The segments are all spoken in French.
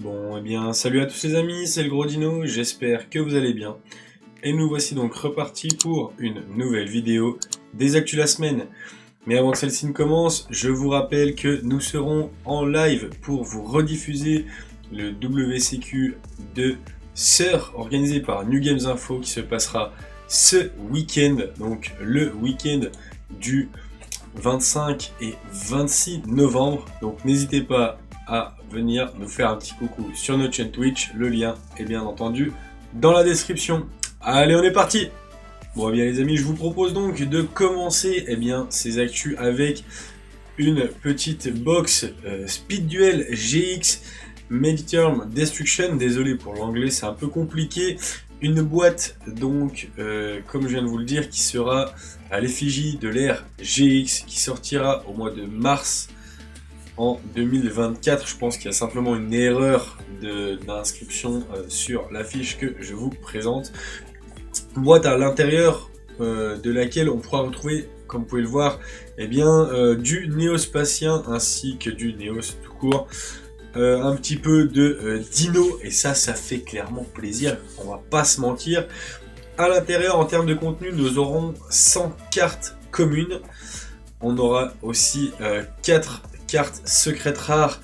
Bon, eh bien, salut à tous les amis, c'est le Gros Dino, j'espère que vous allez bien. Et nous voici donc repartis pour une nouvelle vidéo des actus la semaine. Mais avant que celle-ci ne commence, je vous rappelle que nous serons en live pour vous rediffuser le WCQ de Sœur organisé par New Games Info qui se passera ce week-end, donc le week-end du 25 et 26 novembre. Donc n'hésitez pas à venir nous faire un petit coucou sur notre chaîne Twitch. Le lien est bien entendu dans la description. Allez, on est parti! Bon, eh bien les amis, je vous propose donc de commencer ces actus avec une petite box Speed Duel GX Midterm Destruction. Désolé pour l'anglais, c'est un peu compliqué. Une boîte donc, comme je viens de vous le dire, qui sera à l'effigie de l'ère GX, qui sortira au mois de mars en 2024. Je pense qu'il y a simplement une erreur d'inscription sur l'affiche que je vous présente. Une boîte à l'intérieur de laquelle on pourra retrouver, comme vous pouvez le voir, du néospatien ainsi que du néos tout court. Un petit peu de dino, et ça fait clairement plaisir, on va pas se mentir. À l'intérieur, en termes de contenu, nous aurons 100 cartes communes. On aura aussi 4 cartes secrètes rares.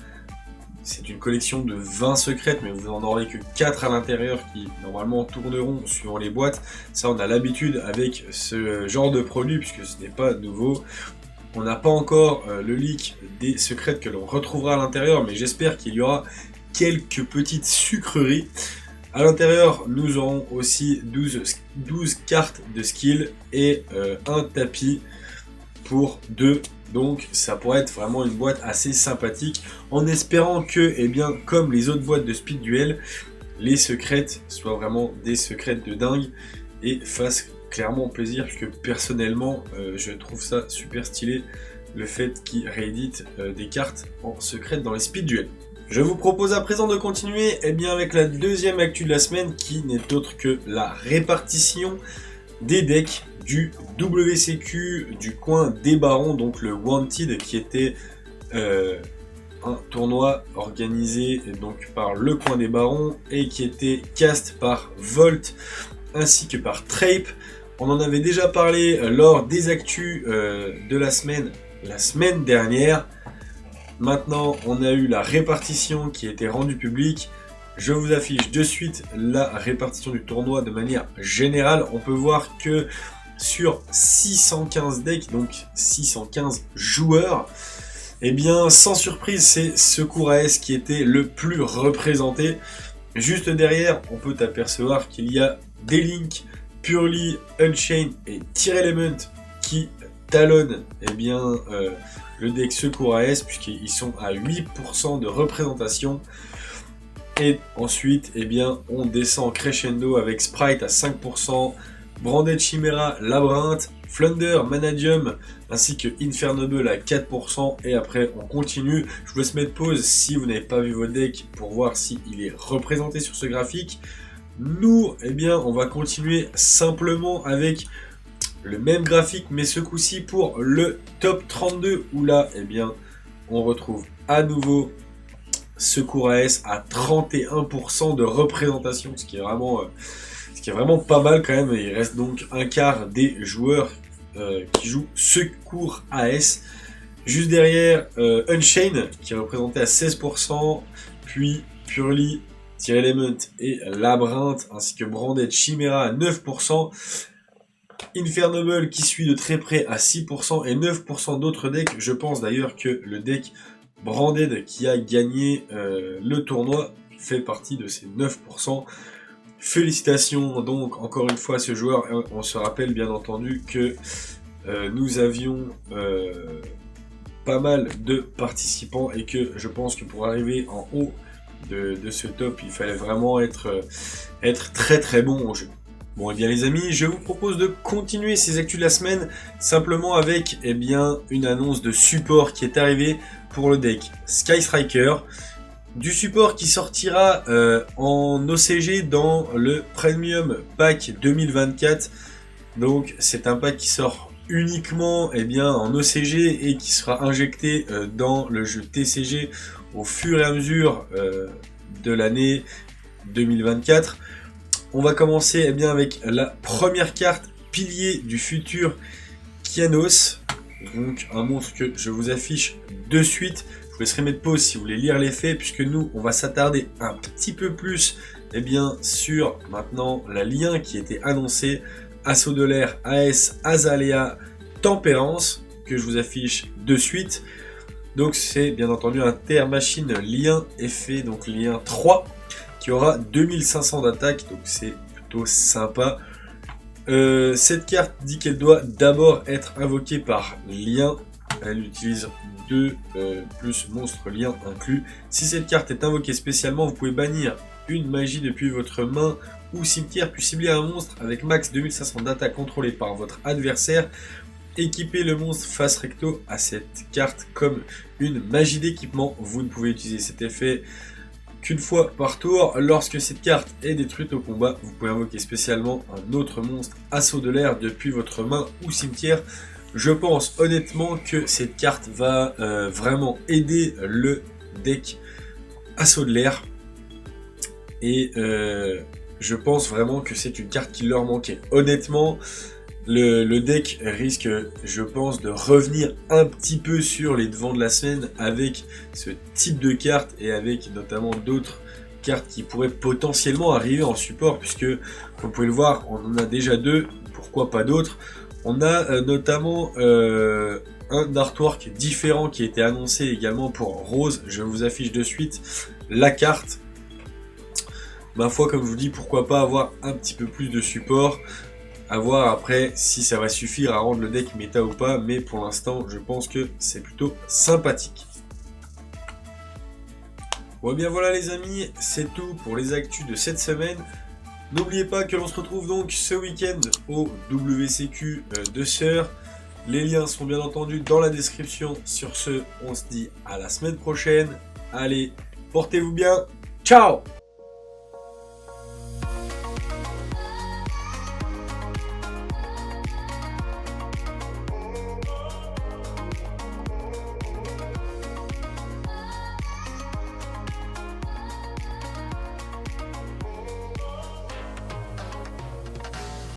C'est une collection de 20 secrètes, mais vous n'en aurez que 4 à l'intérieur qui normalement tourneront suivant les boîtes. Ça, on a l'habitude avec ce genre de produit puisque ce n'est pas nouveau. On n'a pas encore le leak des secrètes que l'on retrouvera à l'intérieur, mais j'espère qu'il y aura quelques petites sucreries. À l'intérieur, nous aurons aussi 12 cartes de skill et un tapis pour 2. Donc ça pourrait être vraiment une boîte assez sympathique, en espérant que, comme les autres boîtes de Speed Duel, les secrètes soient vraiment des secrètes de dingue et fassent clairement plaisir, que personnellement je trouve ça super stylé, le fait qu'ils rééditent des cartes en secrète dans les Speed Duel. Je vous propose à présent de continuer avec la deuxième actu de la semaine, qui n'est autre que la répartition des decks du WCQ du coin des Barons, donc le Wanted, qui était un tournoi organisé donc par le coin des Barons et qui était cast par Volt ainsi que par Trape. On en avait déjà parlé lors des actus de la semaine dernière. Maintenant, on a eu la répartition qui a été rendue publique. Je vous affiche de suite la répartition du tournoi de manière générale. On peut voir que sur 615 decks, donc 615 joueurs, sans surprise, c'est Secours AS qui était le plus représenté. Juste derrière, on peut apercevoir qu'il y a D-Link, Purely, Unchained et Tier Element qui talonnent le deck Secours AS, puisqu'ils sont à 8% de représentation. Et ensuite, on descend crescendo avec Sprite à 5%, Branded Chimera, Labyrinthe, Flunder, Manadium, ainsi que Infernable à 4%. Et après, on continue. Je vous laisse mettre pause si vous n'avez pas vu vos decks pour voir s'il est représenté sur ce graphique. Nous, on va continuer simplement avec le même graphique, mais ce coup-ci pour le top 32, où là, on retrouve à nouveau Secours AS à 31% de représentation, ce qui est vraiment pas mal quand même. Il reste donc un quart des joueurs qui jouent Secours AS. Juste derrière, Unchained qui est représenté à 16%, puis Purely, Tier Element et Labyrinthe, ainsi que Branded Chimera à 9%. Infernable qui suit de très près à 6% et 9% d'autres decks. Je pense d'ailleurs que le deck Branded qui a gagné le tournoi fait partie de ces 9%. Félicitations donc encore une fois à ce joueur. On se rappelle bien entendu que nous avions pas mal de participants et que je pense que pour arriver en haut de ce top, il fallait vraiment être très très bon au jeu. Bon, les amis, je vous propose de continuer ces actus de la semaine simplement avec une annonce de support qui est arrivée pour le deck Sky Striker. Du support qui sortira en OCG dans le Premium Pack 2024. Donc c'est un pack qui sort uniquement en OCG et qui sera injecté dans le jeu TCG au fur et à mesure de l'année 2024. On va commencer eh bien, avec la première carte, Pilier du futur Kianos. Donc un monstre que je vous affiche de suite. Je vous laisserai mettre pause si vous voulez lire l'effet, puisque nous, on va s'attarder un petit peu plus eh bien, sur maintenant la lien qui était annoncée. Assaut de l'air, AS, Azalea, Tempérance, que je vous affiche de suite. Donc c'est bien entendu un TR Machine lien effet, donc lien 3, qui aura 2500 d'attaque, donc c'est plutôt sympa. Cette carte dit qu'elle doit d'abord être invoquée par lien. Elle utilise 2 plus monstre lien inclus. Si cette carte est invoquée spécialement, vous pouvez bannir une magie depuis votre main ou cimetière, puis cibler un monstre avec max 2500 d'attaque contrôlé par votre adversaire. Équiper le monstre face recto à cette carte comme une magie d'équipement. Vous ne pouvez utiliser cet effet qu'une fois par tour. Lorsque cette carte est détruite au combat, vous pouvez invoquer spécialement un autre monstre assaut de l'air depuis votre main ou cimetière. Je pense honnêtement que cette carte va vraiment aider le deck assaut de l'air. Et je pense vraiment que c'est une carte qui leur manquait. Honnêtement, le deck risque, je pense, de revenir un petit peu sur les devants de la semaine avec ce type de carte et avec notamment d'autres cartes qui pourraient potentiellement arriver en support, puisque, comme vous pouvez le voir, on en a déjà 2, pourquoi pas d'autres. On a notamment un artwork différent qui a été annoncé également pour Rose. Je vous affiche de suite la carte. Ma foi, comme je vous dis, pourquoi pas avoir un petit peu plus de support. À voir après si ça va suffire à rendre le deck méta ou pas, mais pour l'instant je pense que c'est plutôt sympathique. Bon bien voilà les amis, c'est tout pour les actus de cette semaine. N'oubliez pas que l'on se retrouve donc ce week-end au WCQ de Sœur. Les liens sont bien entendu dans la description. Sur ce, on se dit à la semaine prochaine. Allez, portez-vous bien, ciao!